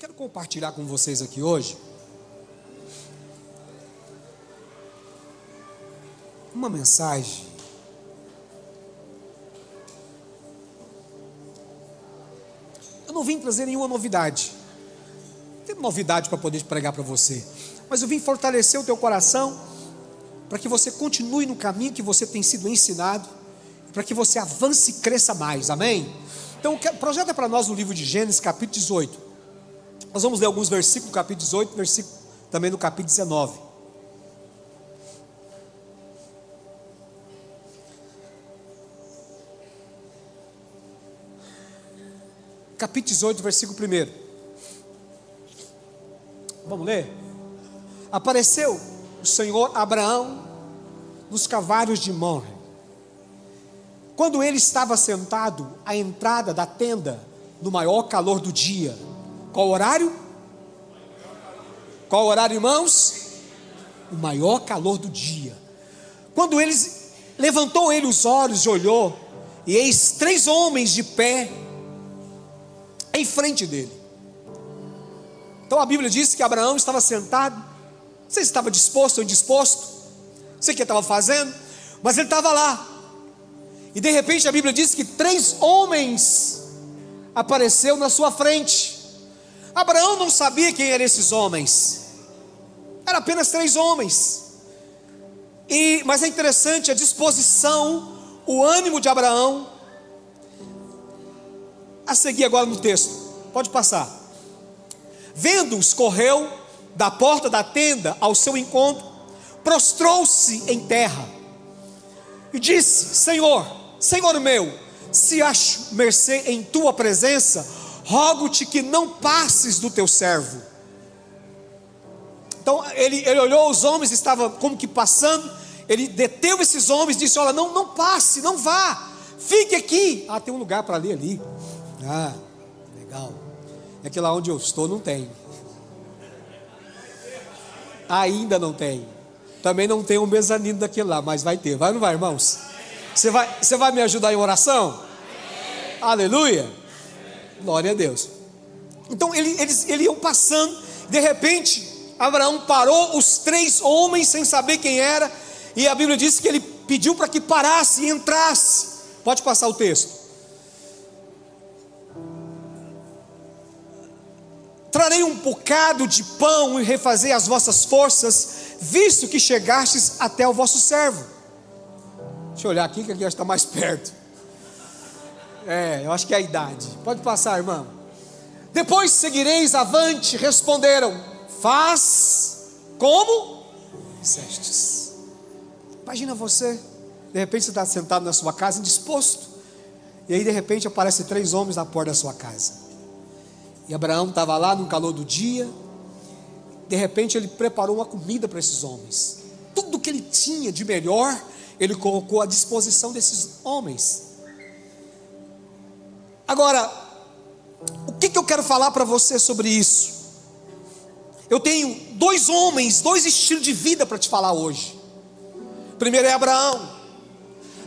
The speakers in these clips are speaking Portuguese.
quero compartilhar com vocês aqui hoje uma mensagem eu não vim trazer nenhuma novidade, não tem novidade para poder pregar para você, mas eu vim fortalecer o teu coração para que você continue no caminho que você tem sido ensinado, para que você avance e cresça mais, amém? Então projeta para nós no livro de Gênesis capítulo 18, nós vamos ler alguns versículos do capítulo 18, versículo também no capítulo 19. Capítulo 18, versículo 1. Vamos ler? Apareceu o Senhor a Abraão nos cavalos de Moré, quando ele estava sentado à entrada da tenda, no maior calor do dia. Qual horário? Qual horário, irmãos? O maior calor do dia. Quando levantou ele os olhos e olhou, e eis 3 homens de pé em frente dele. Então a Bíblia diz que Abraão estava sentado. Não sei se estava disposto ou indisposto, não sei o que ele estava fazendo, mas ele estava lá. E de repente a Bíblia diz que 3 homens apareceu na sua frente. Abraão não sabia quem eram esses homens, era apenas 3 homens. Mas é interessante a disposição, o ânimo de Abraão. A seguir agora no texto, pode passar. Vendo-os, correu da porta da tenda ao seu encontro, prostrou-se em terra e disse: Senhor, Senhor meu, se acho mercê em tua presença, rogo-te que não passes do teu servo. Então ele olhou os homens, estava como que passando, ele deteve esses homens, disse: olha, não passe, não vá, fique aqui. Tem um lugar para ler ali. Legal. É que lá onde eu estou não tem. Ainda não tem. Também não tem um mezanino daquele lá, mas vai ter. Vai ou não vai, irmãos? Você vai me ajudar em oração? Aleluia. Glória a Deus. Então eles iam passando. De repente Abraão parou os 3 homens sem saber quem era, e a Bíblia diz que ele pediu para que parasse e entrasse. Pode passar o texto. Trarei um bocado de pão e refazei as vossas forças, visto que chegastes até o vosso servo. Deixa eu olhar aqui, que aqui está mais perto. Eu acho que é a idade. Pode passar, irmão. Depois seguireis avante. Responderam: faz como dissestes. Imagina você, de repente você está sentado na sua casa indisposto, e aí de repente aparecem 3 homens na porta da sua casa. E Abraão estava lá no calor do dia. De repente ele preparou uma comida para esses homens. Tudo que ele tinha de melhor, ele colocou à disposição desses homens. Agora, o que eu quero falar para você sobre isso? Eu tenho 2 homens, 2 estilos de vida para te falar hoje. Primeiro é Abraão.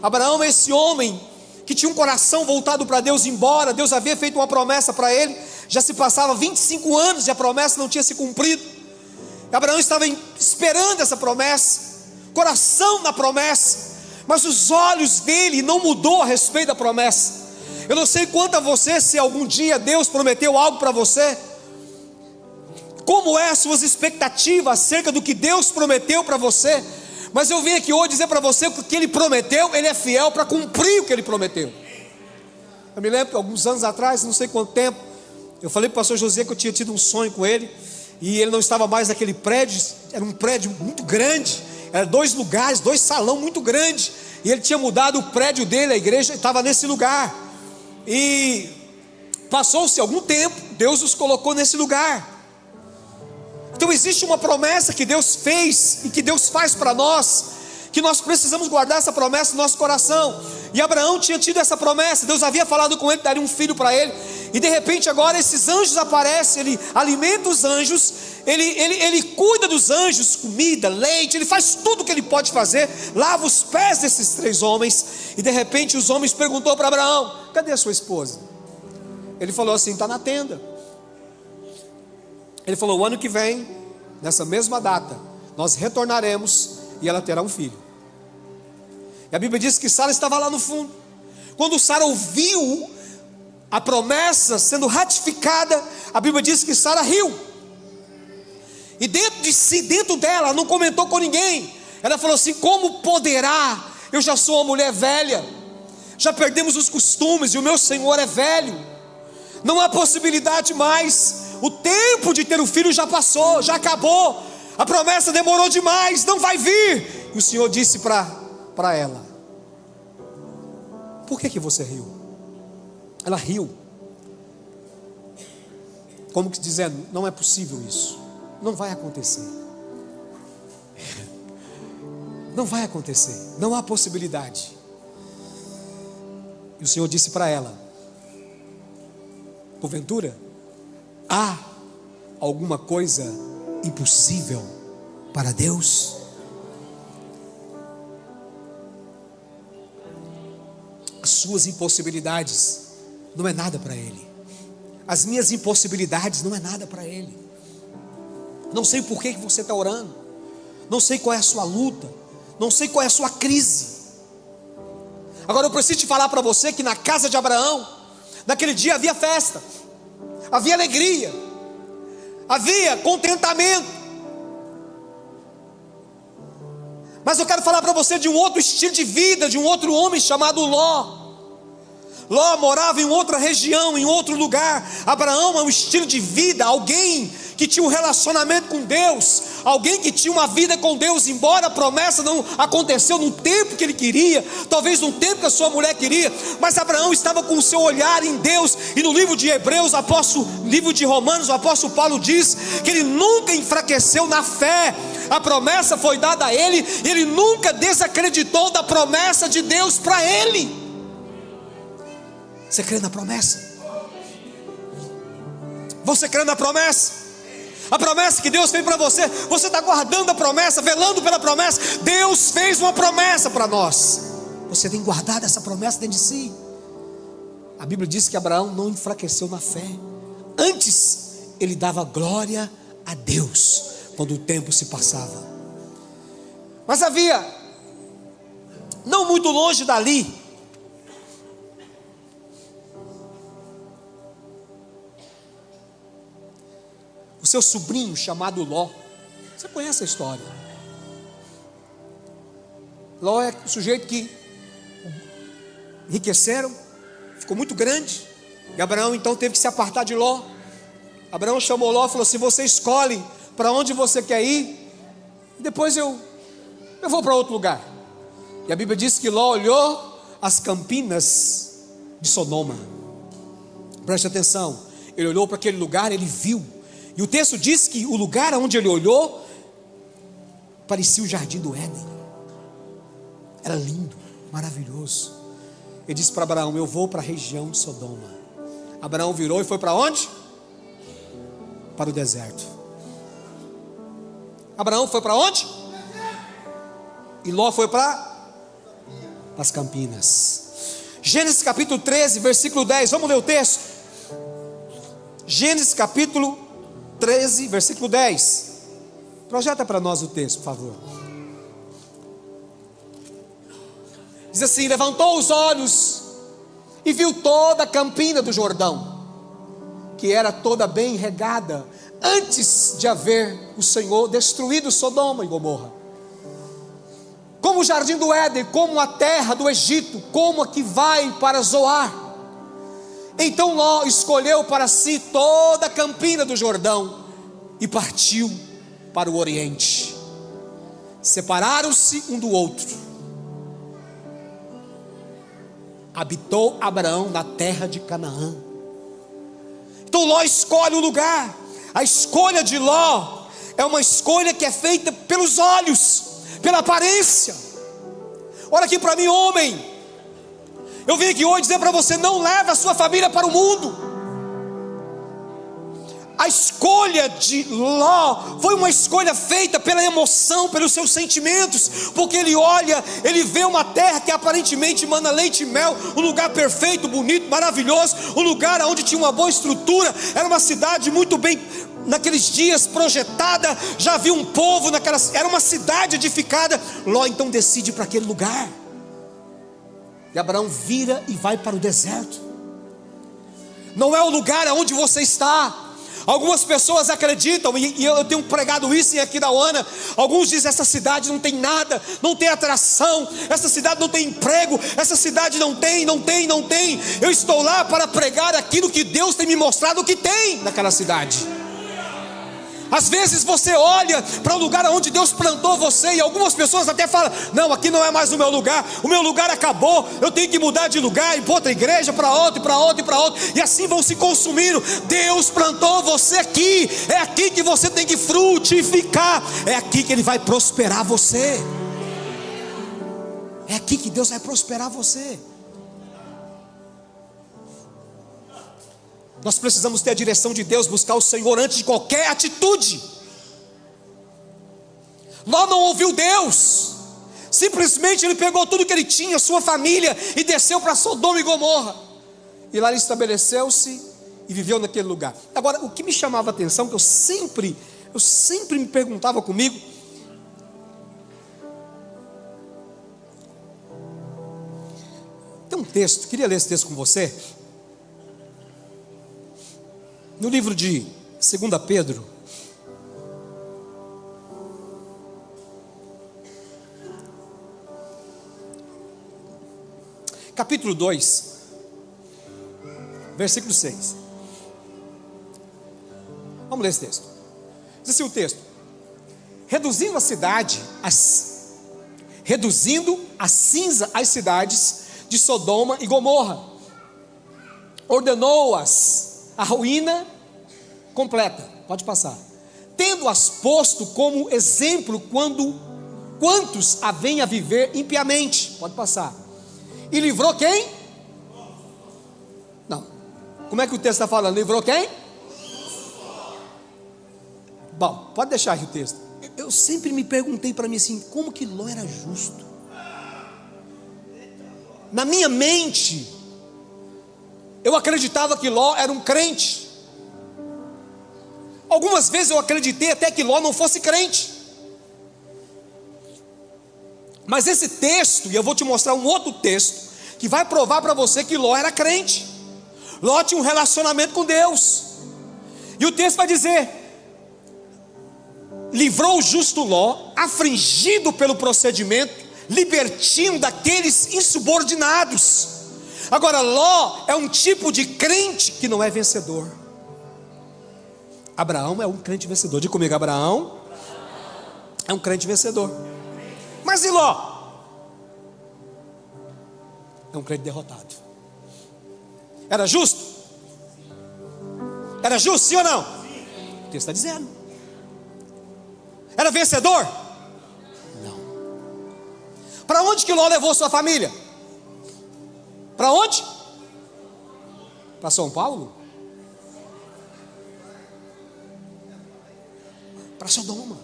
Abraão é esse homem que tinha um coração voltado para Deus, embora Deus havia feito uma promessa para ele. Já se passava 25 anos e a promessa não tinha se cumprido. Abraão estava esperando essa promessa, coração na promessa, mas os olhos dele não mudou a respeito da promessa. Eu não sei quanto a você, se algum dia Deus prometeu algo para você, como é as suas expectativas acerca do que Deus prometeu para você, mas eu vim aqui hoje dizer para você que o que Ele prometeu, Ele é fiel para cumprir o que Ele prometeu. Eu me lembro que alguns anos atrás, não sei quanto tempo, eu falei para o pastor José que eu tinha tido um sonho com ele, e ele não estava mais naquele prédio, era um prédio muito grande, era 2 lugares, 2 salões muito grandes, e ele tinha mudado o prédio dele, a igreja estava nesse lugar, e passou-se algum tempo, Deus os colocou nesse lugar. Então existe uma promessa que Deus fez, e que Deus faz para nós, que nós precisamos guardar essa promessa no nosso coração. E Abraão tinha tido essa promessa, Deus havia falado com ele, daria um filho para ele, e de repente agora esses anjos aparecem, ele alimenta os anjos, ele cuida dos anjos, comida, leite, ele faz tudo o que ele pode fazer, lava os pés desses 3 homens, e de repente os homens perguntou para Abraão: cadê a sua esposa? Ele falou assim: está na tenda. Ele falou: o ano que vem, nessa mesma data, nós retornaremos e ela terá um filho. E a Bíblia diz que Sara estava lá no fundo. Quando Sara ouviu a promessa sendo ratificada, a Bíblia diz que Sara riu. E dentro de si, dentro dela, não comentou com ninguém. Ela falou assim: como poderá? Eu já sou uma mulher velha, já perdemos os costumes e o meu Senhor é velho. Não há possibilidade mais. O tempo de ter o filho já passou, já acabou. A promessa demorou demais, não vai vir. E o Senhor disse para ela: por que você riu? Ela riu, como que dizendo: não é possível isso, não vai acontecer. Não vai acontecer, não há possibilidade. E o Senhor disse para ela: porventura, há alguma coisa impossível para Deus? As suas impossibilidades não é nada para Ele. As minhas impossibilidades não é nada para Ele. Não sei por que você está orando, não sei qual é a sua luta, não sei qual é a sua crise. Agora eu preciso te falar para você que na casa de Abraão, naquele dia havia festa, havia alegria, havia contentamento. Mas eu quero falar para você de um outro estilo de vida, de um outro homem chamado Ló. Ló morava em outra região, em outro lugar. Abraão é um estilo de vida, alguém que tinha um relacionamento com Deus, alguém que tinha uma vida com Deus, embora a promessa não aconteceu no tempo que ele queria, talvez no tempo que a sua mulher queria, mas Abraão estava com o seu olhar em Deus. E no livro de Hebreus, livro de Romanos, o apóstolo Paulo diz que ele nunca enfraqueceu na fé. A promessa foi dada a ele, e ele nunca desacreditou da promessa de Deus para ele. Você crê na promessa? Você crê na promessa? A promessa que Deus fez para você, você está guardando a promessa, velando pela promessa. Deus fez uma promessa para nós. Você tem guardado essa promessa dentro de si. A Bíblia diz que Abraão não enfraqueceu na fé. Antes, ele dava glória a Deus quando o tempo se passava. Mas havia, não muito longe dali, o seu sobrinho chamado Ló. Você conhece a história? Ló é o sujeito que enriqueceram, ficou muito grande, e Abraão então teve que se apartar de Ló. Abraão chamou Ló e falou assim: você escolhe para onde você quer ir, e depois eu vou para outro lugar. E a Bíblia diz que Ló olhou as campinas de Sodoma. Preste atenção, ele olhou para aquele lugar, ele viu. E o texto diz que o lugar onde ele olhou parecia o jardim do Éden. Era lindo, maravilhoso. Ele disse para Abraão: eu vou para a região de Sodoma. Abraão virou e foi para onde? Para o deserto. Abraão foi para onde? E Ló foi para as campinas. Gênesis capítulo 13, versículo 10. Vamos ler o texto? Gênesis capítulo 13, versículo 10. Projeta para nós o texto, por favor. Diz assim: levantou os olhos e viu toda a campina do Jordão, que era toda bem regada, antes de haver o Senhor destruído Sodoma e Gomorra, como o jardim do Éden, como a terra do Egito, como a que vai para Zoar. Então Ló escolheu para si toda a campina do Jordão e partiu para o Oriente. Separaram-se um do outro. Habitou Abraão na terra de Canaã. Então Ló escolhe o lugar. A escolha de Ló é uma escolha que é feita pelos olhos, pela aparência. Olha aqui para mim, homem. Eu vim aqui hoje dizer para você: não leve a sua família para o mundo. A escolha de Ló foi uma escolha feita pela emoção, pelos seus sentimentos, porque ele olha, ele vê uma terra que aparentemente mana leite e mel, um lugar perfeito, bonito, maravilhoso, um lugar onde tinha uma boa estrutura, era uma cidade muito bem, naqueles dias, projetada, já havia um povo, era uma cidade edificada. Ló então decide para aquele lugar, e Abraão vira e vai para o deserto. Não é o lugar onde você está. Algumas pessoas acreditam, e eu tenho pregado isso em Aquidauana. Alguns dizem: essa cidade não tem nada, não tem atração, essa cidade não tem emprego, essa cidade não tem. Eu estou lá para pregar aquilo que Deus tem me mostrado que tem naquela cidade. Às vezes você olha para o lugar onde Deus plantou você, e algumas pessoas até falam: não, aqui não é mais o meu lugar acabou, eu tenho que mudar de lugar, ir para outra igreja, para outra, e assim vão se consumindo. Deus plantou você aqui, é aqui que você tem que frutificar, é aqui que Ele vai prosperar você, é aqui que Deus vai prosperar você. Nós precisamos ter a direção de Deus, buscar o Senhor antes de qualquer atitude. Ló não ouviu Deus, simplesmente ele pegou tudo que ele tinha, sua família, e desceu para Sodoma e Gomorra, e lá ele estabeleceu-se e viveu naquele lugar. Agora, o que me chamava a atenção, que eu sempre me perguntava comigo, tem um texto, queria ler esse texto com você, no livro de 2 Pedro, capítulo 2, versículo 6. Vamos ler esse texto. Diz assim o texto: reduzindo a cinza as cidades de Sodoma e Gomorra, ordenou-as a ruína completa. Pode passar. Tendo-as posto como exemplo quantos a vêm a viver impiamente. Pode passar. E livrou quem? Não. Como é que o texto está falando? Livrou quem? Bom, pode deixar aí o texto. Eu sempre me perguntei para mim assim: como que Ló era justo? Na minha mente, eu acreditava que Ló era um crente. Algumas vezes eu acreditei até que Ló não fosse crente. Mas esse texto, e eu vou te mostrar um outro texto, que vai provar para você que Ló era crente. Ló tinha um relacionamento com Deus. E o texto vai dizer: livrou o justo Ló, afligido pelo procedimento, libertino daqueles insubordinados. Agora, Ló é um tipo de crente que não é vencedor. Abraão é um crente vencedor. Diga comigo: Abraão é um crente vencedor. Mas e Ló? É um crente derrotado. Era justo? Era justo, sim ou não? O texto está dizendo. Era vencedor? Não. Para onde que Ló levou sua família? Para onde? Para São Paulo? Para Sodoma.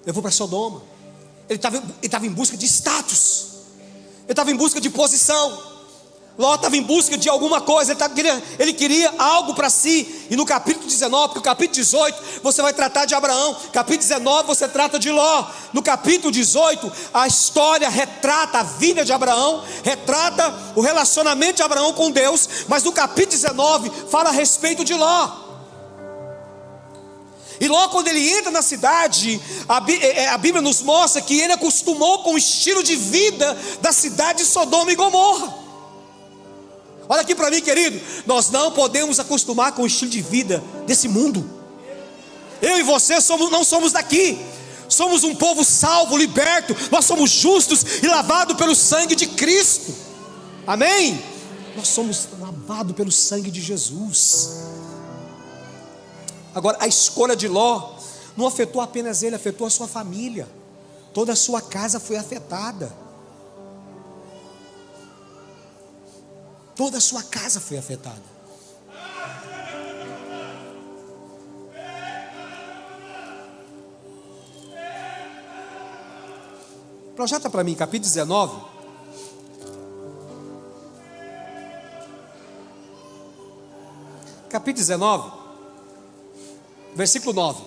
Levou para Sodoma. Ele estava em busca de status. Ele estava em busca de posição. Ló estava em busca de alguma coisa. Ele queria algo para si. E no capítulo 19, porque o capítulo 18 você vai tratar de Abraão, capítulo 19 você trata de Ló. No capítulo 18 a história retrata a vida de Abraão, retrata o relacionamento de Abraão com Deus. Mas no capítulo 19 fala a respeito de Ló. E Ló, quando ele entra na cidade, a Bíblia nos mostra que ele acostumou com o estilo de vida da cidade de Sodoma e Gomorra. Olha aqui para mim, querido, nós não podemos acostumar com o estilo de vida desse mundo. Eu e você não somos daqui. Somos um povo salvo, liberto. Nós somos justos e lavados pelo sangue de Cristo. Amém? Nós somos lavados pelo sangue de Jesus. Agora, a escolha de Ló não afetou apenas ele, afetou a sua família. Toda a sua casa foi afetada. Toda a sua casa foi afetada. Projeta para mim, capítulo 19. Capítulo 19, versículo 9.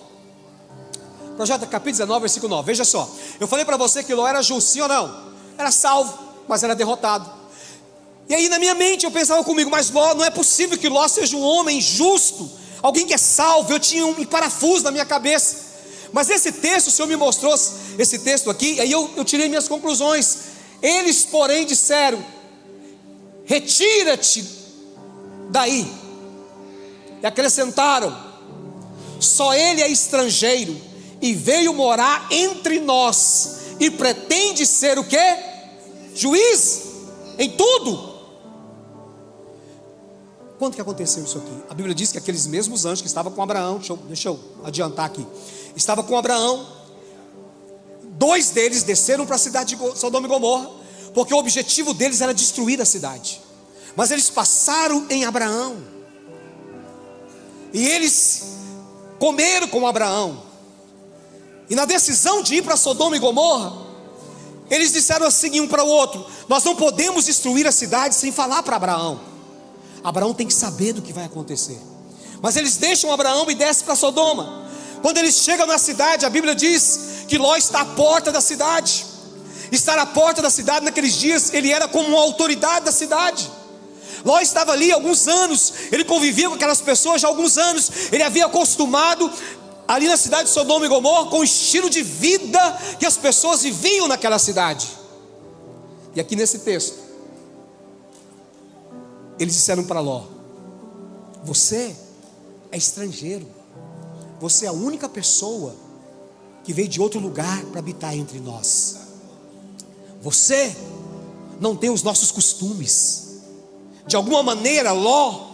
Projeta capítulo 19, versículo 9. Veja só, eu falei para você que Ló era justo, sim ou não? Era salvo, mas era derrotado. E aí na minha mente eu pensava comigo, mas Ló, não é possível que Ló seja um homem justo, alguém que é salvo. Eu tinha um parafuso na minha cabeça. Mas esse texto, o Senhor me mostrou esse texto aqui, e aí eu tirei minhas conclusões. Eles, porém, disseram: retira-te daí. E acrescentaram: só ele é estrangeiro e veio morar entre nós, e pretende ser o quê? Juiz em tudo. Quando que aconteceu isso aqui? A Bíblia diz que aqueles mesmos anjos que estavam com Abraão, deixa eu adiantar aqui, estava com Abraão, 2 deles desceram para a cidade de Sodoma e Gomorra, porque o objetivo deles era destruir a cidade. Mas eles passaram em Abraão, e eles comeram com Abraão, e na decisão de ir para Sodoma e Gomorra, eles disseram assim um para o outro: nós não podemos destruir a cidade sem falar para Abraão. Abraão tem que saber do que vai acontecer. Mas eles deixam Abraão e descem para Sodoma. Quando eles chegam na cidade, a Bíblia diz que Ló está à porta da cidade. Estar à porta da cidade naqueles dias, ele era como uma autoridade da cidade. Ló estava ali há alguns anos, ele convivia com aquelas pessoas já há alguns anos. Ele havia acostumado ali na cidade de Sodoma e Gomorra com o estilo de vida que as pessoas viviam naquela cidade. E aqui nesse texto, eles disseram para Ló: você é estrangeiro, você é a única pessoa que veio de outro lugar para habitar entre nós. Você não tem os nossos costumes. De alguma maneira, Ló,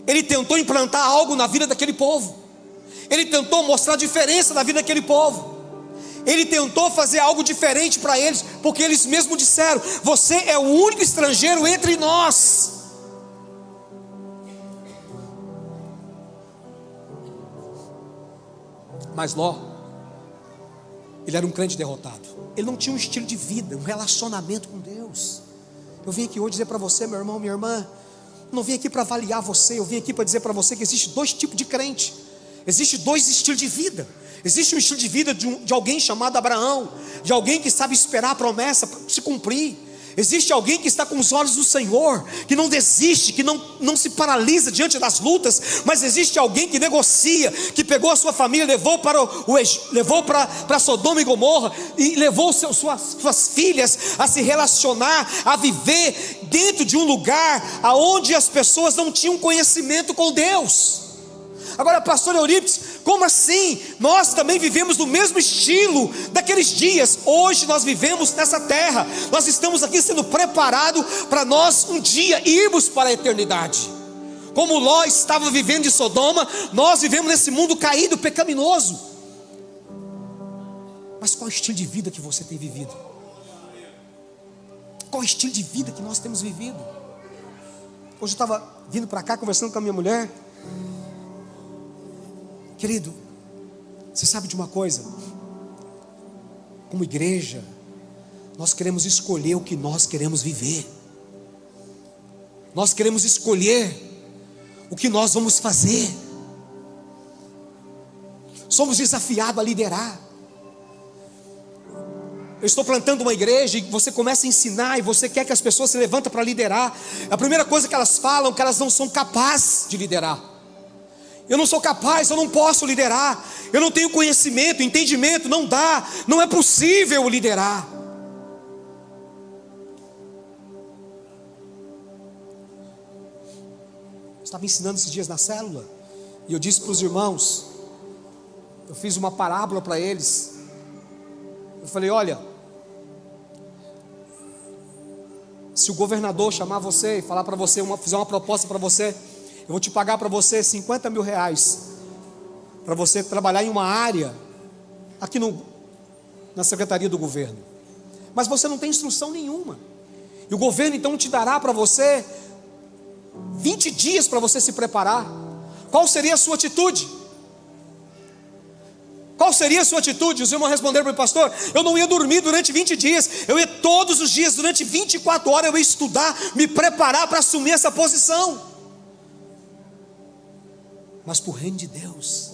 ele tentou implantar algo na vida daquele povo. Ele tentou mostrar diferença na vida daquele povo. Ele tentou fazer algo diferente para eles, porque eles mesmos disseram: você é o único estrangeiro entre nós. Mas Ló, ele era um crente derrotado. Ele não tinha um estilo de vida, um relacionamento com Deus. Eu vim aqui hoje dizer para você, meu irmão, minha irmã, não vim aqui para avaliar você. Eu vim aqui para dizer para você que existe 2 tipos de crente. Existe 2 estilos de vida. Existe um estilo de vida de alguém chamado Abraão, de alguém que sabe esperar a promessa se cumprir. Existe alguém que está com os olhos do Senhor, que não desiste, que não se paralisa diante das lutas. Mas existe alguém que negocia, que pegou a sua família, levou para Sodoma e Gomorra, e levou suas filhas a se relacionar, a viver dentro de um lugar onde as pessoas não tinham conhecimento com Deus. Agora, pastor Eurípides, como assim? Nós também vivemos no mesmo estilo daqueles dias. Hoje nós vivemos nessa terra. Nós estamos aqui sendo preparados para nós um dia irmos para a eternidade. Como Ló estava vivendo de Sodoma, nós vivemos nesse mundo caído, pecaminoso. Mas qual é o estilo de vida que você tem vivido? Qual é o estilo de vida que nós temos vivido? Hoje eu estava vindo para cá conversando com a minha mulher. Querido, você sabe de uma coisa? Como igreja, nós queremos escolher o que nós queremos viver. Nós queremos escolher o que nós vamos fazer. Somos desafiados a liderar. Eu estou plantando uma igreja e você começa a ensinar, e você quer que as pessoas se levantem para liderar. A primeira coisa que elas falam é que elas não são capazes de liderar. Eu não sou capaz, eu não posso liderar. Eu não tenho conhecimento, entendimento, não dá. Não é possível liderar. Eu estava ensinando esses dias na célula, e eu disse para os irmãos, eu fiz uma parábola para eles. Eu falei: olha, se o governador chamar você e falar para você, fizer uma proposta para você, eu vou te pagar para você R$50 mil, para você trabalhar em uma área aqui na secretaria do governo. Mas você não tem instrução nenhuma, e o governo então te dará para você 20 dias para você se preparar. Qual seria a sua atitude? Qual seria a sua atitude? Os irmãos responderam para o pastor: eu não ia dormir durante 20 dias, eu ia todos os dias, durante 24 horas, eu ia estudar, me preparar para assumir essa posição. Mas por reino de Deus,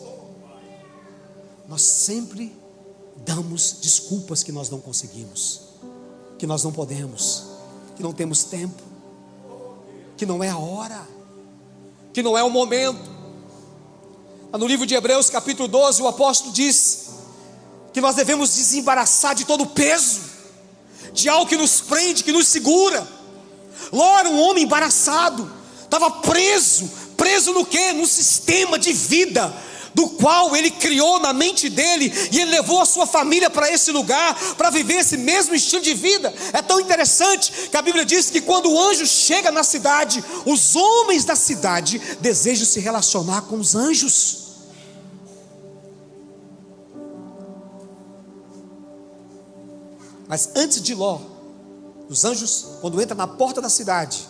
nós sempre damos desculpas que nós não conseguimos, que nós não podemos, que não temos tempo, que não é a hora, que não é o momento. No livro de Hebreus capítulo 12, o apóstolo diz que nós devemos desembaraçar de todo o peso, de algo que nos prende, que nos segura. Ló era um homem embaraçado, estava preso no quê? No sistema de vida do qual ele criou na mente dele, e ele levou a sua família para esse lugar, para viver esse mesmo estilo de vida. É tão interessante que a Bíblia diz que quando o anjo chega na cidade, os homens da cidade desejam se relacionar com os anjos. Mas antes de Ló, os anjos, quando entram na porta da cidade,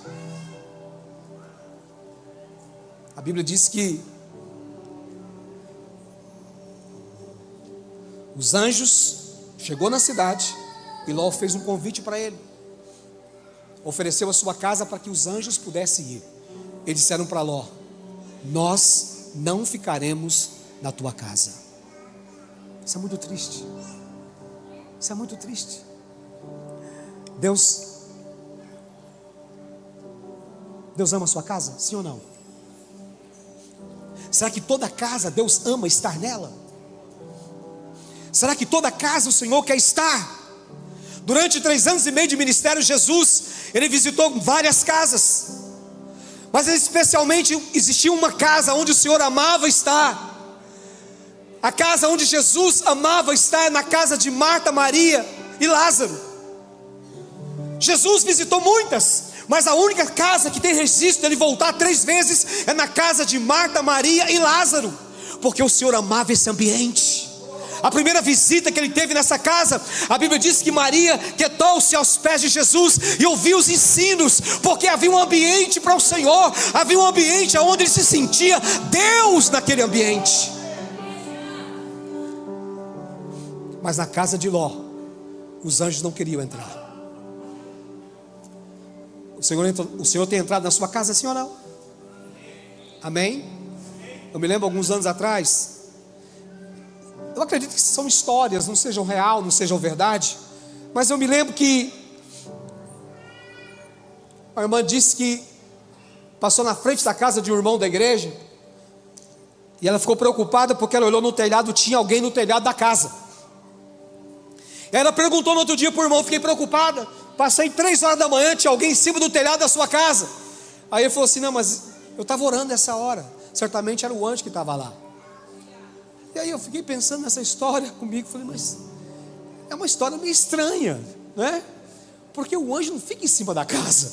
a Bíblia diz que os anjos chegou na cidade e Ló fez um convite para ele. Ofereceu a sua casa para que os anjos pudessem ir. Eles disseram para Ló: nós não ficaremos na tua casa. Isso é muito triste. Isso é muito triste. Deus ama a sua casa? Sim ou não? Será que toda casa Deus ama estar nela? Será que toda casa o Senhor quer estar? Durante 3 anos e meio de ministério, Jesus, ele visitou várias casas, mas especialmente existia uma casa onde o Senhor amava estar. A casa onde Jesus amava estar é na casa de Marta, Maria e Lázaro. Jesus visitou muitas, mas a única casa que tem registro dele voltar 3 vezes é na casa de Marta, Maria e Lázaro, porque o Senhor amava esse ambiente. A primeira visita que ele teve nessa casa, a Bíblia diz que Maria quietou-se aos pés de Jesus e ouviu os ensinos, porque havia um ambiente para o Senhor, havia um ambiente onde ele se sentia Deus naquele ambiente. Mas na casa de Ló, os anjos não queriam entrar. O Senhor tem entrado na sua casa, sim ou não? Amém? Eu me lembro alguns anos atrás, eu acredito que são histórias, não sejam real, não sejam verdade, mas eu me lembro que a irmã disse que passou na frente da casa de um irmão da igreja, e ela ficou preocupada porque ela olhou no telhado, tinha alguém no telhado da casa. Ela perguntou no outro dia para o irmão: fiquei preocupada, passei 3 horas da manhã, tinha alguém em cima do telhado da sua casa. Aí ele falou assim: não, mas eu estava orando nessa hora, certamente era o anjo que estava lá. E aí eu fiquei pensando nessa história comigo, falei: mas é uma história meio estranha, né? Porque o anjo não fica em cima da casa.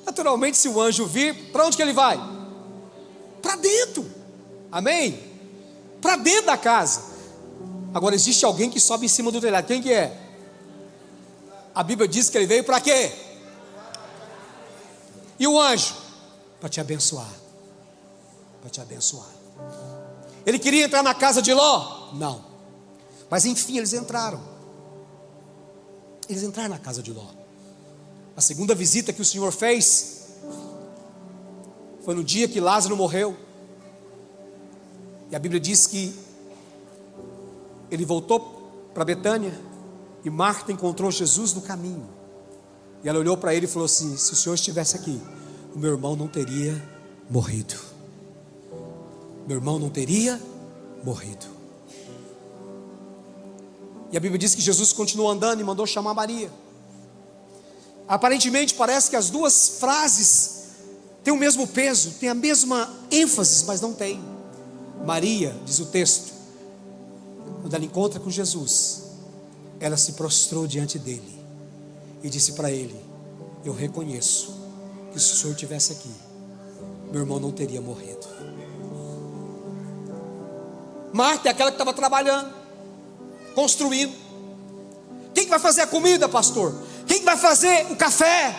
Naturalmente, se o anjo vir, para onde que ele vai? Para dentro, amém? Para dentro da casa. Agora existe alguém que sobe em cima do telhado, quem que é? A Bíblia diz que ele veio para quê? E o anjo? Para te abençoar. Para te abençoar. Ele queria entrar na casa de Ló? Não. Mas enfim, eles entraram. Eles entraram na casa de Ló. A segunda visita que o Senhor fez foi no dia que Lázaro morreu. E a Bíblia diz que ele voltou para Betânia e Marta encontrou Jesus no caminho. E ela olhou para ele e falou assim: se o Senhor estivesse aqui, o meu irmão não teria morrido. Meu irmão não teria morrido. E a Bíblia diz que Jesus continuou andando e mandou chamar Maria. Aparentemente parece que as duas frases têm o mesmo peso, têm a mesma ênfase, mas não tem. Maria, diz o texto, quando ela encontra com Jesus, ela se prostrou diante dele e disse para ele: eu reconheço que se o Senhor estivesse aqui, meu irmão não teria morrido. Marta é aquela que estava trabalhando, construindo. Quem que vai fazer a comida, pastor? Quem que vai fazer o café?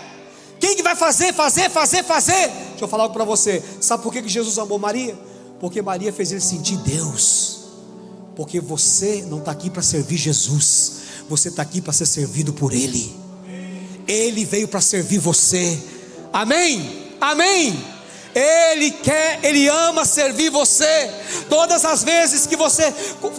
Quem que vai fazer? Deixa eu falar algo para você. Sabe por que Jesus amou Maria? Porque Maria fez ele sentir Deus. Porque você não está aqui para servir Jesus, você está aqui para ser servido por Ele. Ele veio para servir você. Amém? Amém? Ele ama servir você. Todas as vezes que você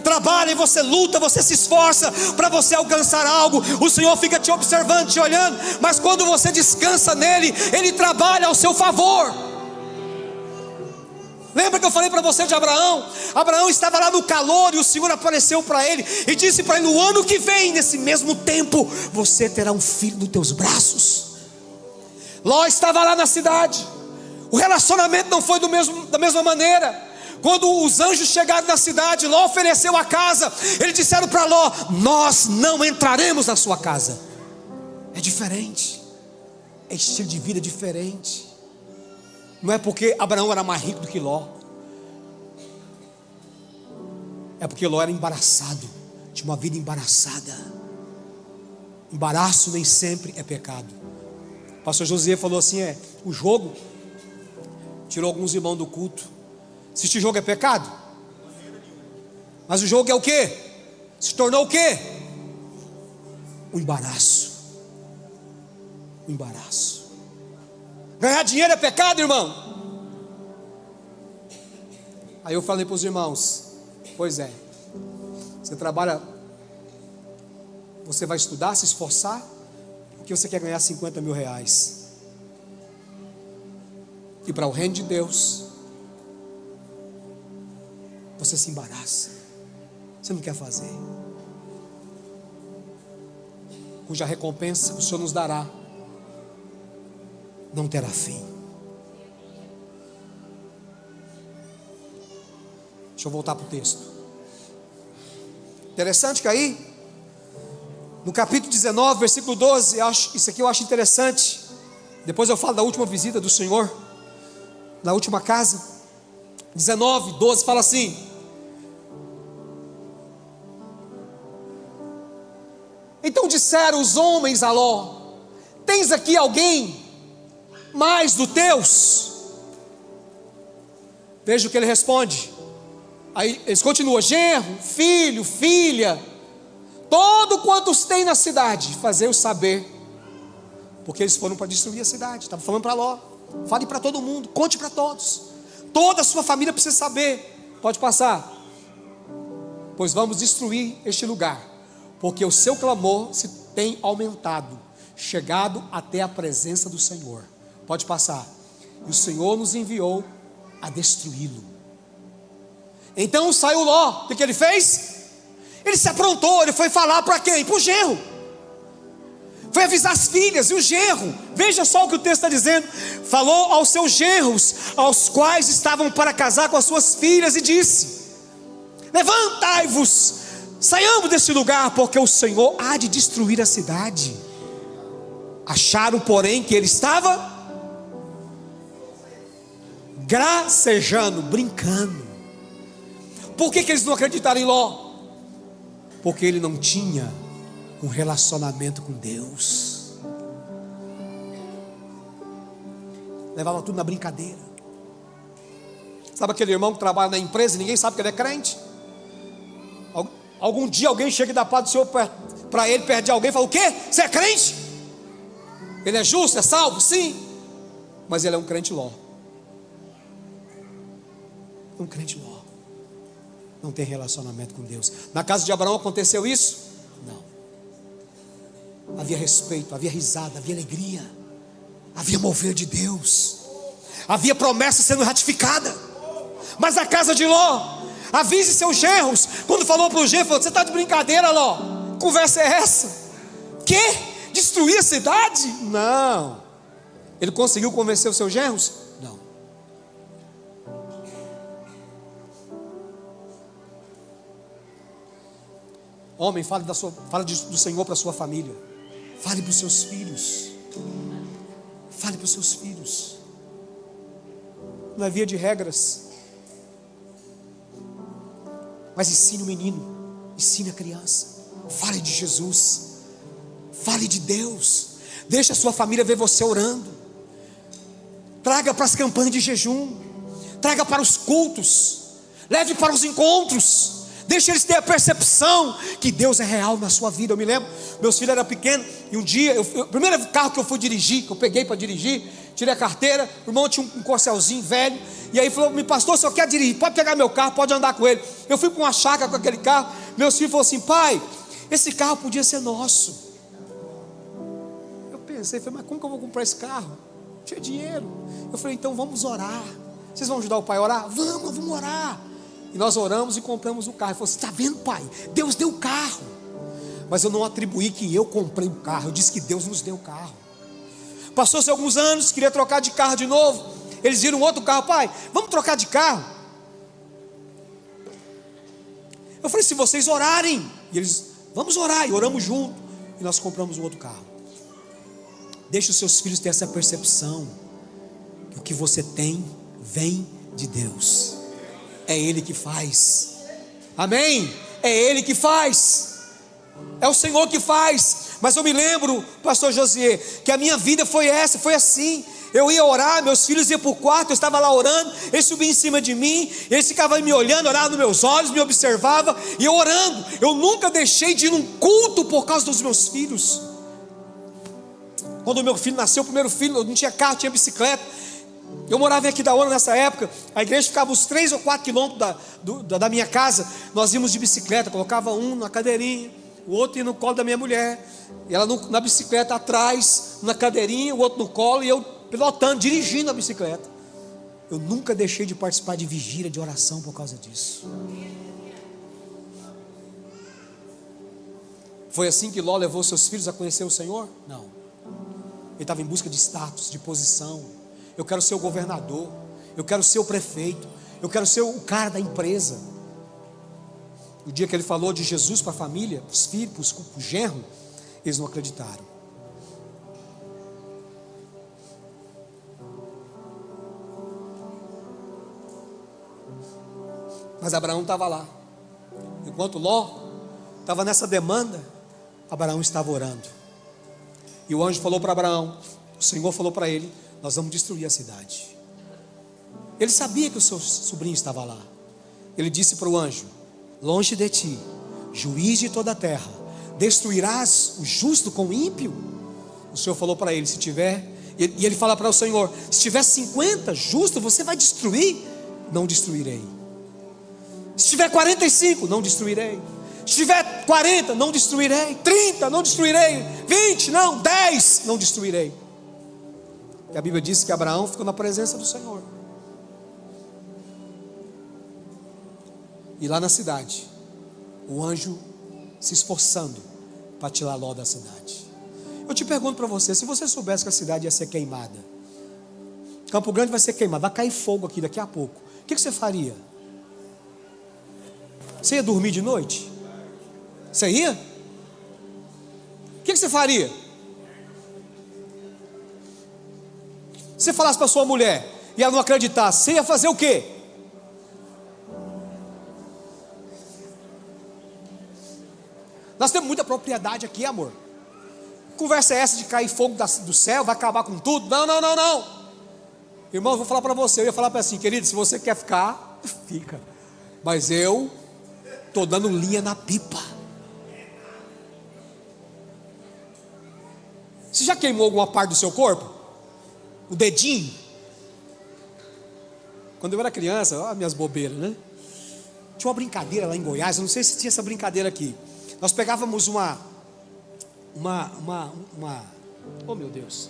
trabalha e você luta, você se esforça para você alcançar algo, o Senhor fica te observando, te olhando. Mas quando você descansa nele, Ele trabalha ao seu favor. Lembra que eu falei para você de Abraão? Abraão estava lá no calor e o Senhor apareceu para ele e disse para ele: no ano que vem, nesse mesmo tempo, você terá um filho nos teus braços. Ló estava lá na cidade. O relacionamento não foi da mesma maneira. Quando os anjos chegaram na cidade, Ló ofereceu a casa. Eles disseram para Ló: nós não entraremos na sua casa. É diferente. É estilo de vida diferente. Não é porque Abraão era mais rico do que Ló. É porque Ló era embaraçado. Tinha uma vida embaraçada. Embaraço nem sempre é pecado. O pastor José falou assim: o jogo tirou alguns irmãos do culto. Assistir jogo é pecado? Mas o jogo é o quê? Se tornou o quê? O embaraço. O embaraço. Ganhar dinheiro é pecado, irmão? Aí eu falei para os irmãos: pois é, você trabalha, você vai estudar, se esforçar, porque você quer ganhar 50 mil reais. E para o reino de Deus, você se embaraça, você não quer fazer, cuja recompensa o Senhor nos dará não terá fim. Deixa eu voltar para o texto. Interessante que aí, no capítulo 19, versículo 12, isso aqui eu acho interessante. Depois eu falo da última visita do Senhor, na última casa. 19, 12 fala assim: então disseram os homens a Ló: tens aqui alguém mais do teus? Veja o que ele responde. Aí eles continuam: genro, filho, filha, todo quantos tem na cidade, fazei-os saber. Porque eles foram para destruir a cidade. Estava falando para Ló: fale para todo mundo, conte para todos, toda a sua família precisa saber. Pode passar. Pois vamos destruir este lugar, porque o seu clamor se tem aumentado, chegado até a presença do Senhor. Pode passar. E o Senhor nos enviou a destruí-lo. Então saiu Ló. O que ele fez? Ele se aprontou. Ele foi falar para quem? Para o genro. Foi avisar as filhas e o genro. Veja só o que o texto está dizendo. Falou aos seus genros, aos quais estavam para casar com as suas filhas, e disse: levantai-vos, saiamos desse lugar, porque o Senhor há de destruir a cidade. Acharam, porém, que ele estava gracejando, brincando. Por que eles não acreditaram em Ló? Porque ele não tinha um relacionamento com Deus. Levava tudo na brincadeira. Sabe aquele irmão que trabalha na empresa e ninguém sabe que ele é crente? Algum dia alguém chega e dá paz do Senhor para ele, perde alguém e fala: o quê? Você é crente? Ele é justo, é salvo? Sim. Mas ele é um crente Ló. Um crente Ló. Não tem relacionamento com Deus. Na casa de Abraão aconteceu isso? Não. Havia respeito, havia risada, havia alegria, havia mover de Deus, havia promessa sendo ratificada. Mas na casa de Ló, avise seus genros. Quando falou para o genro, falou: você está de brincadeira, Ló? Conversa é essa? Que? Destruir a cidade? Não. Ele conseguiu convencer os seus genros? Não. Homem, fale do Senhor para a sua família. Fale para os seus filhos. Fale para os seus filhos. Não é via de regras, mas ensine o menino, ensine a criança. Fale de Jesus, fale de Deus. Deixe a sua família ver você orando. traga para as campanhas de jejum, traga para os cultos, leve para os encontros, deixe eles ter a percepção que Deus é real na sua vida. Eu me lembro, meus filhos eram pequenos, e um dia, o primeiro carro que eu fui dirigir, que eu peguei para dirigir, tirei a carteira, o irmão tinha um corcelzinho velho, e aí falou: me pastor, se eu quer dirigir, pode pegar meu carro, pode andar com ele. Eu fui para uma chácara com aquele carro, meus filhos falaram assim: pai, esse carro podia ser nosso. Eu pensei, falei: mas como que eu vou comprar esse carro? Não tinha dinheiro. Eu falei: então vamos orar. Vocês vão ajudar o pai a orar? Vamos orar. E nós oramos e compramos o carro. Ele falou assim: está vendo, pai? Deus deu o carro. Mas eu não atribuí que eu comprei o carro, eu disse que Deus nos deu o carro. Passou-se alguns anos, queria trocar de carro de novo. Eles viram outro carro: pai, vamos trocar de carro. Eu falei: se vocês orarem. E eles: vamos orar. E oramos junto. E nós compramos um outro carro. Deixe os seus filhos ter essa percepção que o que você tem vem de Deus. É Ele que faz. Amém? É Ele que faz. É o Senhor que faz. Mas eu me lembro, pastor Josié, que a minha vida foi assim. Eu ia orar, meus filhos iam para o quarto, eu estava lá orando, eles subiam em cima de mim, eles ficavam me olhando, olhavam nos meus olhos, me observavam, e eu orando. Eu nunca deixei de ir num culto por causa dos meus filhos. Quando o meu filho nasceu, o primeiro filho, eu não tinha carro, tinha bicicleta. Eu morava em Aquidauana nessa época. A igreja ficava uns 3 ou 4 quilômetros da minha casa. Nós íamos de bicicleta, colocava um na cadeirinha, o outro ia no colo da minha mulher, e ela na bicicleta atrás, na cadeirinha, o outro no colo, e eu pilotando, dirigindo a bicicleta. Eu nunca deixei de participar de vigília, de oração por causa disso. Foi assim que Ló levou seus filhos a conhecer o Senhor? Não. Ele estava em busca de status, de posição. Eu quero ser o governador, eu quero ser o prefeito, eu quero ser o cara da empresa. O dia que ele falou de Jesus para a família, para os filhos, para o genro, eles não acreditaram. Mas Abraão estava lá. Enquanto Ló estava nessa demanda, Abraão estava orando. E o anjo falou para Abraão, o Senhor falou para ele: nós vamos destruir a cidade. Ele sabia que o seu sobrinho estava lá. Ele disse para o anjo: longe de ti, juiz de toda a terra, destruirás o justo com o ímpio? O Senhor falou para ele: se tiver, e ele fala para o Senhor: se tiver 50 justos, você vai destruir? Não destruirei. Se tiver 45, não destruirei. Se tiver 40, não destruirei. 30, não destruirei. 20, não. 10, não destruirei. E a Bíblia diz que Abraão ficou na presença do Senhor. E lá na cidade, o anjo se esforçando para tirar Ló da cidade. Eu te pergunto para você: se você soubesse que a cidade ia ser queimada, Campo Grande vai ser queimado, vai cair fogo aqui daqui a pouco, o que você faria? Você ia dormir de noite? Você ia? O que você faria? Se você falasse para sua mulher e ela não acreditasse, você ia fazer o quê? Nós temos muita propriedade aqui, amor. Conversa é essa de cair fogo do céu, vai acabar com tudo? Não. Irmão, eu vou falar para você. Eu ia falar para assim: querido, se você quer ficar, fica. Mas eu estou dando linha na pipa. Você já queimou alguma parte do seu corpo? O dedinho? Quando eu era criança, olha minhas bobeiras, né? Tinha uma brincadeira lá em Goiás, eu não sei se tinha essa brincadeira aqui. Nós pegávamos oh meu Deus,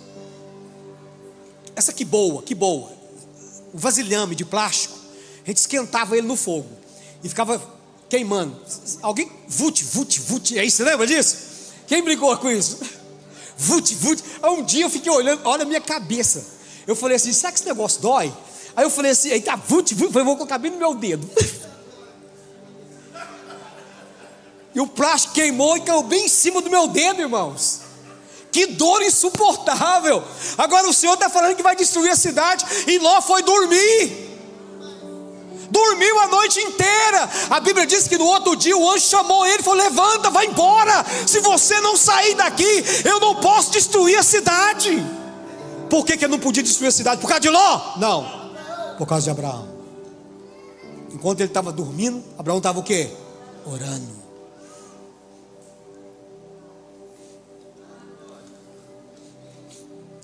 essa que boa, um vasilhame de plástico. A gente esquentava ele no fogo e ficava queimando. Alguém, vut, aí você lembra disso? Quem brincou com isso? Vut. Um dia eu fiquei olhando, olha a minha cabeça. Eu falei assim: será que esse negócio dói? Aí eu falei assim: eita, vut, eu vou colocar bem no meu dedo. E o plástico queimou e caiu bem em cima do meu dedo, irmãos. Que dor insuportável. Agora o Senhor está falando que vai destruir a cidade, e Ló foi dormir. Dormiu a noite inteira. A Bíblia diz que no outro dia o anjo chamou ele e falou: levanta, vai embora. Se você não sair daqui, eu não posso destruir a cidade. Por que ele não podia destruir a cidade? Por causa de Ló? Não, por causa de Abraão. Enquanto ele estava dormindo, Abraão estava o quê? Orando.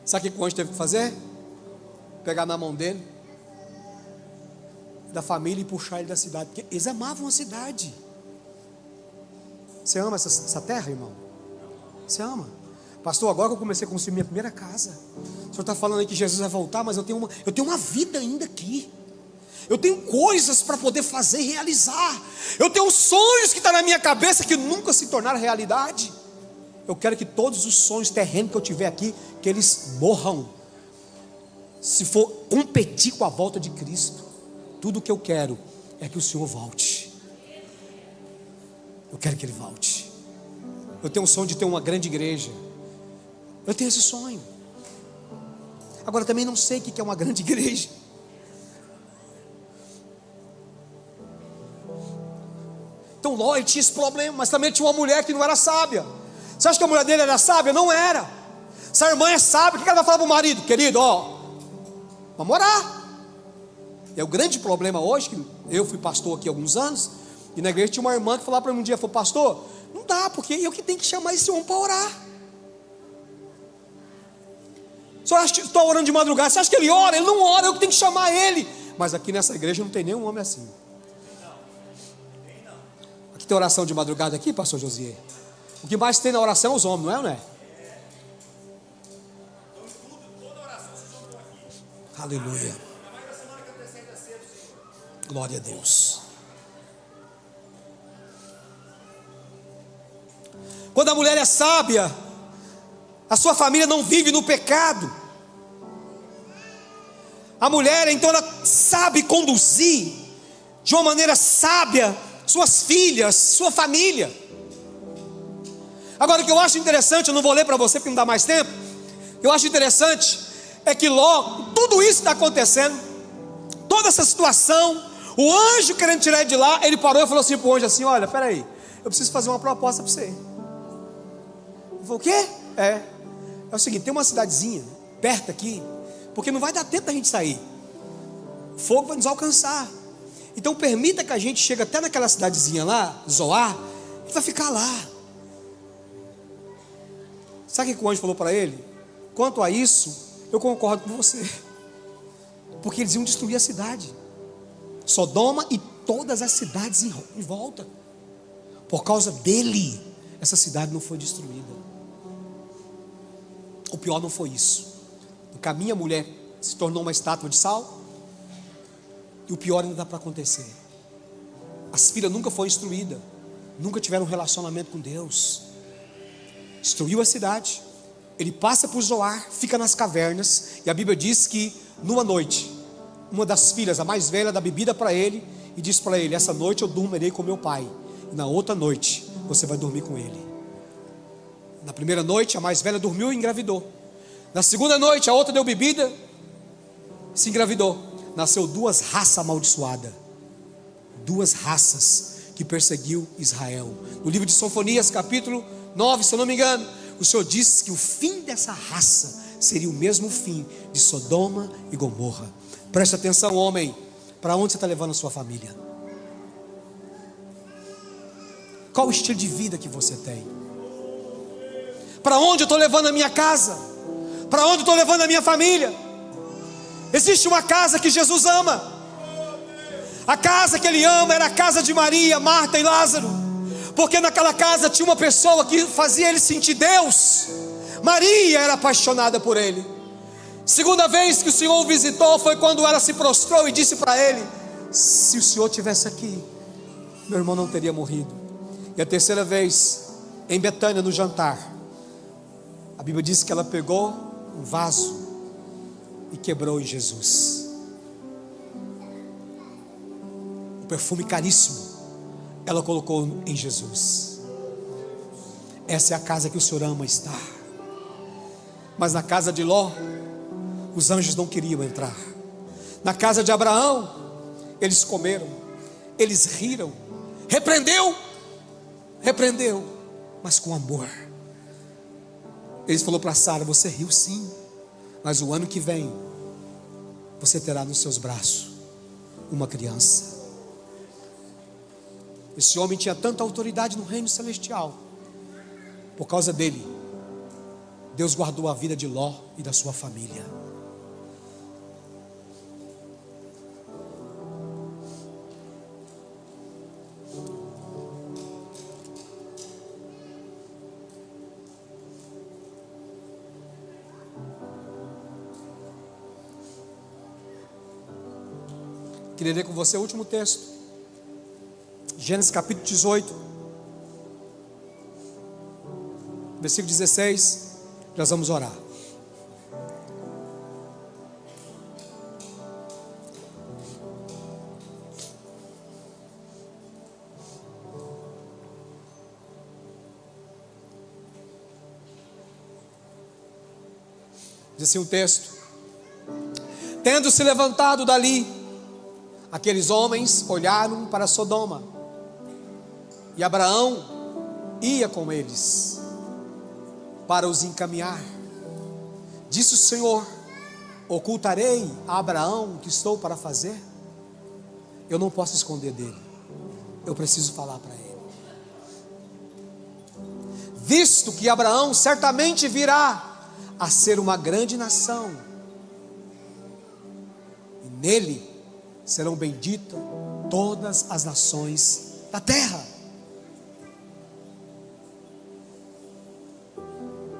Sabe o que o anjo teve que fazer? Pegar na mão dele, da família, e puxar ele da cidade, porque eles amavam a cidade. Você ama essa terra, irmão? Você ama? Pastor, agora que eu comecei a construir minha primeira casa, o senhor está falando aí que Jesus vai voltar, mas eu tenho uma vida ainda aqui. Eu tenho coisas para poder fazer e realizar. Eu tenho sonhos que estão na minha cabeça que nunca se tornaram realidade. Eu quero que todos os sonhos terrenos que eu tiver aqui, que eles morram, se for competir com a volta de Cristo. Tudo o que eu quero é que o Senhor volte. Eu quero que Ele volte. Eu tenho um sonho de ter uma grande igreja. Eu tenho esse sonho. Agora também não sei o que é uma grande igreja. Então Ló, ele tinha esse problema, mas também tinha uma mulher que não era sábia. Você acha que a mulher dele era sábia? Não era. Se a irmã é sábia, o que ela vai falar para o marido? Querido, vamos orar. É o grande problema hoje, que eu fui pastor aqui há alguns anos, e na igreja tinha uma irmã que falava para mim um dia, falou: pastor, não dá, porque eu que tenho que chamar esse homem para orar. O senhor acha que estou orando de madrugada? Você acha que ele ora? Ele não ora, eu que tenho que chamar ele. Mas aqui nessa igreja não tem nenhum homem assim. Aqui tem oração de madrugada aqui, pastor Josias. O que mais tem na oração é os homens, não é, ou não é? Aleluia. Glória a Deus. Quando a mulher é sábia, a sua família não vive no pecado. A mulher, então, ela sabe conduzir de uma maneira sábia suas filhas, sua família. Agora, o que eu acho interessante, eu não vou ler para você porque não dá mais tempo. O que eu acho interessante é que logo, tudo isso está acontecendo, toda essa situação, o anjo querendo tirar ele de lá, ele parou e falou assim para o anjo assim: olha, peraí, eu preciso fazer uma proposta para você. Ele falou: o quê? É o seguinte, tem uma cidadezinha perto aqui, porque não vai dar tempo da gente sair, o fogo vai nos alcançar, então permita que a gente chegue até naquela cidadezinha lá, Zoar, e vai ficar lá. Sabe o que o anjo falou para ele? Quanto a isso, eu concordo com você, porque eles iam destruir a cidade, Sodoma e todas as cidades em volta. Por causa dele, essa cidade não foi destruída. O pior não foi isso. No caminho, a mulher se tornou uma estátua de sal, e o pior ainda está para acontecer. As filhas nunca foram instruídas, nunca tiveram um relacionamento com Deus. Destruiu a cidade. Ele passa por Zoar, fica nas cavernas, e a Bíblia diz que numa noite, uma das filhas, a mais velha, dá bebida para ele e diz para ele: essa noite eu dormirei com meu pai, e na outra noite você vai dormir com ele. Na primeira noite, a mais velha dormiu e engravidou. Na segunda noite, a outra deu bebida, se engravidou. Nasceu duas raças amaldiçoadas, duas raças que perseguiu Israel. No livro de Sofonias, capítulo 9, se eu não me engano, o Senhor disse que o fim dessa raça seria o mesmo fim de Sodoma e Gomorra. Preste atenção, homem, para onde você está levando a sua família? Qual o estilo de vida que você tem? Para onde eu estou levando a minha casa? Para onde eu estou levando a minha família? Existe uma casa que Jesus ama. A casa que Ele ama era a casa de Maria, Marta e Lázaro, porque naquela casa tinha uma pessoa que fazia ele sentir Deus. Maria era apaixonada por ele. Segunda vez que o Senhor o visitou foi quando ela se prostrou e disse para ele: se o Senhor estivesse aqui, meu irmão não teria morrido. E a terceira vez, em Betânia, no jantar, a Bíblia diz que ela pegou um vaso e quebrou em Jesus. Um perfume caríssimo ela colocou em Jesus. Essa é a casa que o Senhor ama estar. Mas na casa de Ló, os anjos não queriam entrar. Na casa de Abraão, eles comeram, eles riram, repreendeu, mas com amor. Ele falou para Sara: você riu sim, Mas o ano que vem, você terá nos seus braços uma criança. Esse homem tinha tanta autoridade no reino celestial. Por causa dele, Deus guardou a vida de Ló e da sua família. Queria ler com você o último texto, Gênesis capítulo 18, versículo 16, nós vamos orar. Diz assim o texto: tendo se levantado dali, aqueles homens olharam para Sodoma, e Abraão ia com eles para os encaminhar. Disse o Senhor: ocultarei a Abraão o que estou para fazer? Eu não posso esconder dele, eu preciso falar para ele. Visto que Abraão certamente virá a ser uma grande nação, e nele serão benditas todas as nações da terra.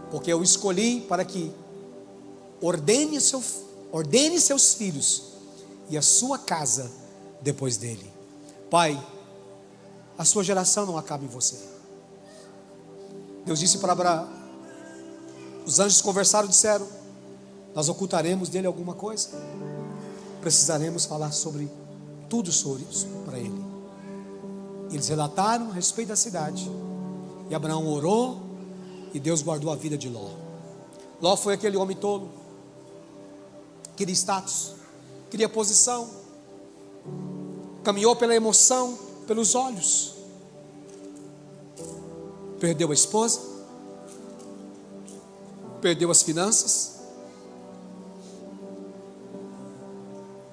Porque eu escolhi para que ordene seus filhos e a sua casa depois dele. Pai, a sua geração não acaba em você. Deus disse para Abraão, os anjos conversaram e disseram: nós ocultaremos dele alguma coisa? Precisaremos falar sobre tudo sobre isso para ele. Eles relataram a respeito da cidade, e Abraão orou, e Deus guardou a vida de Ló. Ló foi aquele homem tolo, queria status, queria posição, caminhou pela emoção, pelos olhos, perdeu a esposa, perdeu as finanças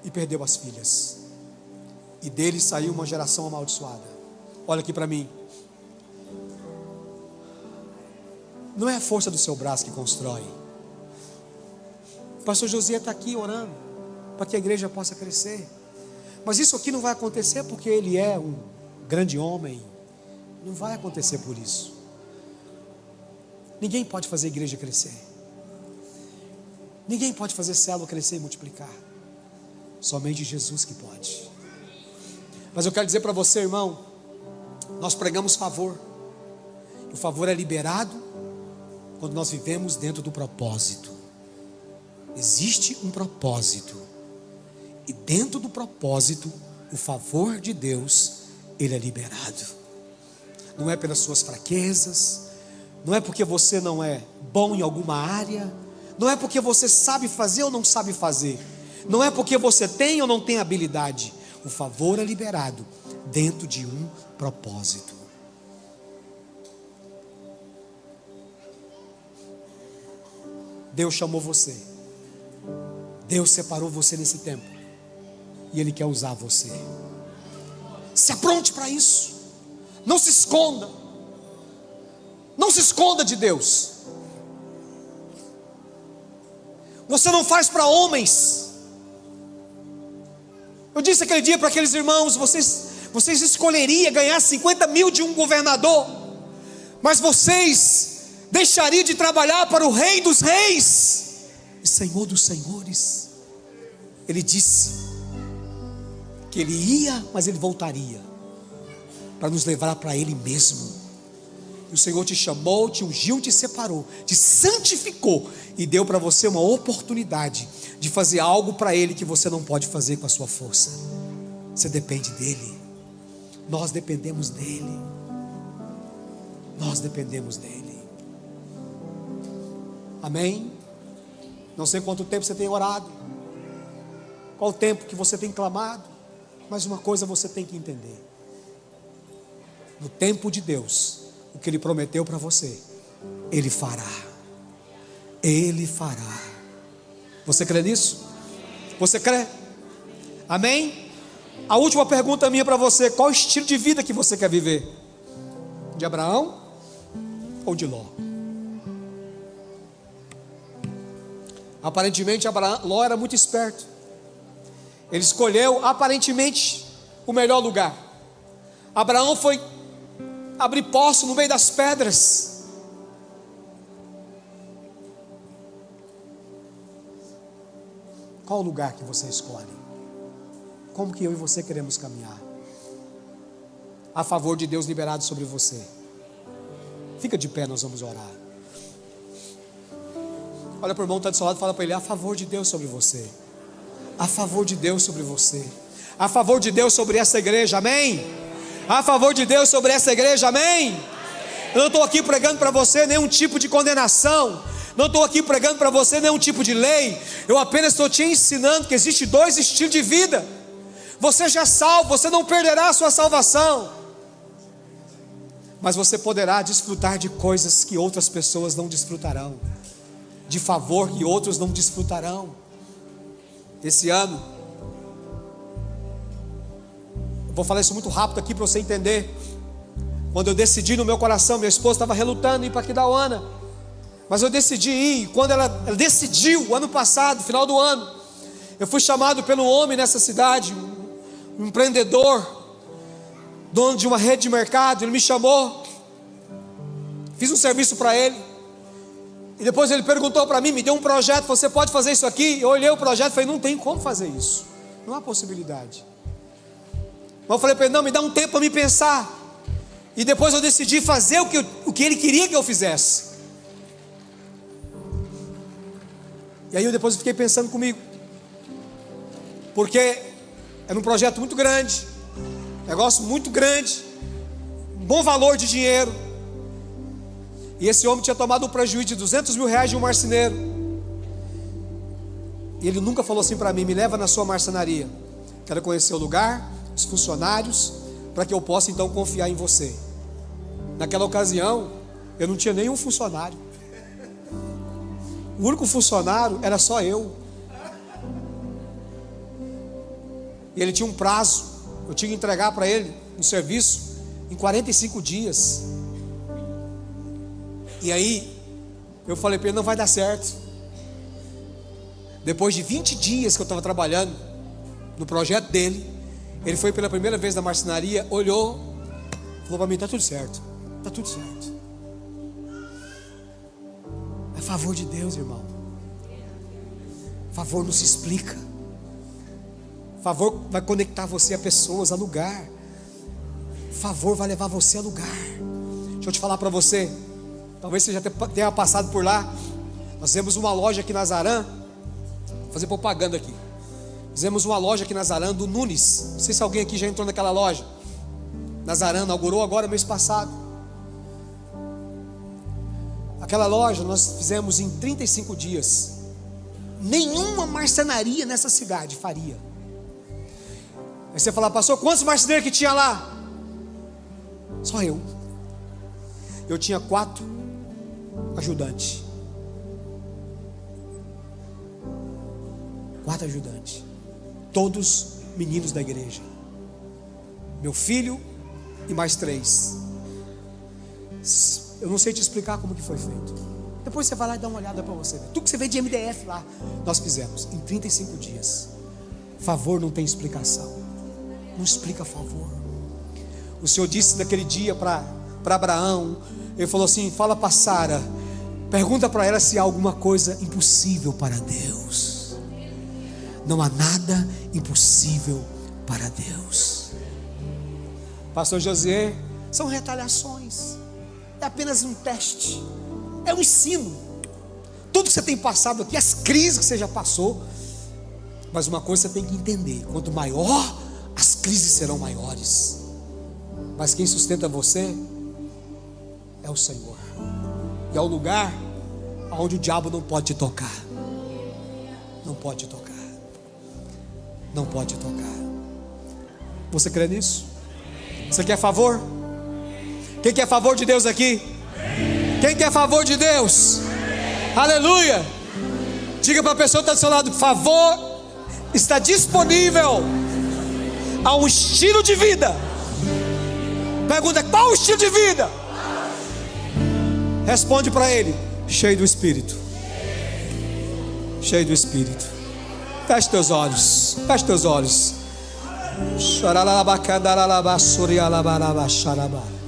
e perdeu as filhas, e dele saiu uma geração amaldiçoada. Olha aqui para mim, não é a força do seu braço que constrói. O pastor José está aqui orando para que a igreja possa crescer, mas isso aqui não vai acontecer porque ele é um grande homem. Não vai acontecer por isso. Ninguém pode fazer a igreja crescer, ninguém pode fazer célula crescer e multiplicar, somente Jesus que pode. Mas eu quero dizer para você, irmão, nós pregamos favor, e o favor é liberado quando nós vivemos dentro do propósito. Existe um propósito, e dentro do propósito, o favor de Deus, ele é liberado. Não é pelas suas fraquezas, não é porque você não é bom em alguma área, não é porque você sabe fazer ou não sabe fazer, não é porque você tem ou não tem habilidade. O favor é liberado dentro de um propósito. Deus chamou você, Deus separou você nesse tempo, e Ele quer usar você. Se apronte para isso. Não se esconda. Não se esconda de Deus. Você não faz para homens. Eu disse aquele dia para aqueles irmãos: vocês escolheriam ganhar 50 mil de um governador, mas vocês deixariam de trabalhar para o Rei dos Reis e Senhor dos Senhores. Ele disse que Ele ia, mas Ele voltaria para nos levar para Ele mesmo. E o Senhor te chamou, te ungiu, te separou, te santificou e deu para você uma oportunidade de fazer algo para Ele que você não pode fazer com a sua força. Você depende dEle. Nós dependemos dEle. Nós dependemos dEle. Amém? Não sei quanto tempo você tem orado, qual o tempo que você tem clamado, mas uma coisa você tem que entender: no tempo de Deus, o que Ele prometeu para você, Ele fará. Ele fará. Você crê nisso? Você crê? Amém? A última pergunta minha para você: qual estilo de vida que você quer viver? De Abraão ou de Ló? Aparentemente Ló era muito esperto. Ele escolheu aparentemente o melhor lugar. Abraão foi abrir poço no meio das pedras. Qual o lugar que você escolhe? Como que eu e você queremos caminhar? A favor de Deus liberado sobre você. Fica de pé, nós vamos orar. Olha para o irmão que está do seu lado e fala para ele: a favor de Deus sobre você. A favor de Deus sobre você. A favor de Deus sobre essa igreja, amém? A favor de Deus sobre essa igreja, amém? Eu não estou aqui pregando para você nenhum tipo de condenação. Não estou aqui pregando para você nenhum tipo de lei. Eu apenas estou te ensinando que existe dois estilos de vida. Você já é salvo, você não perderá a sua salvação, mas você poderá desfrutar de coisas que outras pessoas não desfrutarão, de favor que outros não desfrutarão. Esse ano, eu vou falar isso muito rápido aqui para você entender. Quando eu decidi no meu coração, minha esposa estava relutando em ir para Aquidauana, mas eu decidi ir. Quando ela decidiu, ano passado, final do ano, eu fui chamado pelo homem nessa cidade, um empreendedor, dono de uma rede de mercado. Ele me chamou, fiz um serviço para ele, e depois ele perguntou para mim, me deu um projeto: você pode fazer isso aqui? Eu olhei o projeto e falei: não tem como fazer isso, não há possibilidade. Mas eu falei para ele: não, me dá um tempo para me pensar. E depois eu decidi fazer o que ele queria que eu fizesse. E aí depois eu fiquei pensando comigo, porque era um projeto muito grande, negócio muito grande, um bom valor de dinheiro. E esse homem tinha tomado um prejuízo de 200 mil reais de um marceneiro. E ele nunca falou assim para mim: me leva na sua marcenaria, quero conhecer o lugar, os funcionários, para que eu possa então confiar em você. Naquela ocasião, eu não tinha nenhum funcionário. O único funcionário era só eu. E ele tinha um prazo, eu tinha que entregar para ele um serviço em 45 dias. E aí eu falei para ele: não vai dar certo. Depois de 20 dias que eu estava trabalhando no projeto dele, ele foi pela primeira vez na marcenaria, olhou, falou para mim: está tudo certo, está tudo certo. É favor de Deus, irmão. Favor não se explica. Favor vai conectar você a pessoas, a lugar. Favor vai levar você a lugar. Deixa eu te falar para você, talvez você já tenha passado por lá. Nós temos uma loja aqui na Nazarã. Vou fazer propaganda aqui. Fizemos uma loja aqui na Nazarã do Nunes. Não sei se alguém aqui já entrou naquela loja. Nazarã inaugurou agora mês passado. Aquela loja nós fizemos em 35 dias. Nenhuma marcenaria nessa cidade faria. Aí você fala: pastor, quantos marceneiros que tinha lá? Só eu. Eu tinha 4 ajudantes. 4 ajudantes. Todos meninos da igreja. Meu filho e mais 3. Eu não sei te explicar como que foi feito. Depois você vai lá e dá uma olhada para você ver. Tudo que você vê de MDF lá, nós fizemos em 35 dias. Favor não tem explicação. Não explica favor. O Senhor disse naquele dia para Abraão, Ele falou assim: fala para Sara, pergunta para ela se há alguma coisa impossível para Deus. Não há nada impossível para Deus. Pastor José, são retaliações. É apenas um teste. É um ensino. Tudo que você tem passado aqui, as crises que você já passou. Mas uma coisa você tem que entender: quanto maior, as crises serão maiores. Mas quem sustenta você é o Senhor. E é o lugar onde o diabo não pode te tocar. Não pode te tocar. Não pode te tocar. Você crê nisso? Você quer favor? Quem quer favor de Deus aqui? Quem quer favor de Deus? Aleluia! Diga para a pessoa que está do seu lado, por favor, está disponível a um estilo de vida. Pergunta, qual o estilo de vida? Responde para ele, cheio do Espírito. Cheio do Espírito. Feche teus olhos. Feche teus olhos. Choralabacandalabasurialabarabacharabá.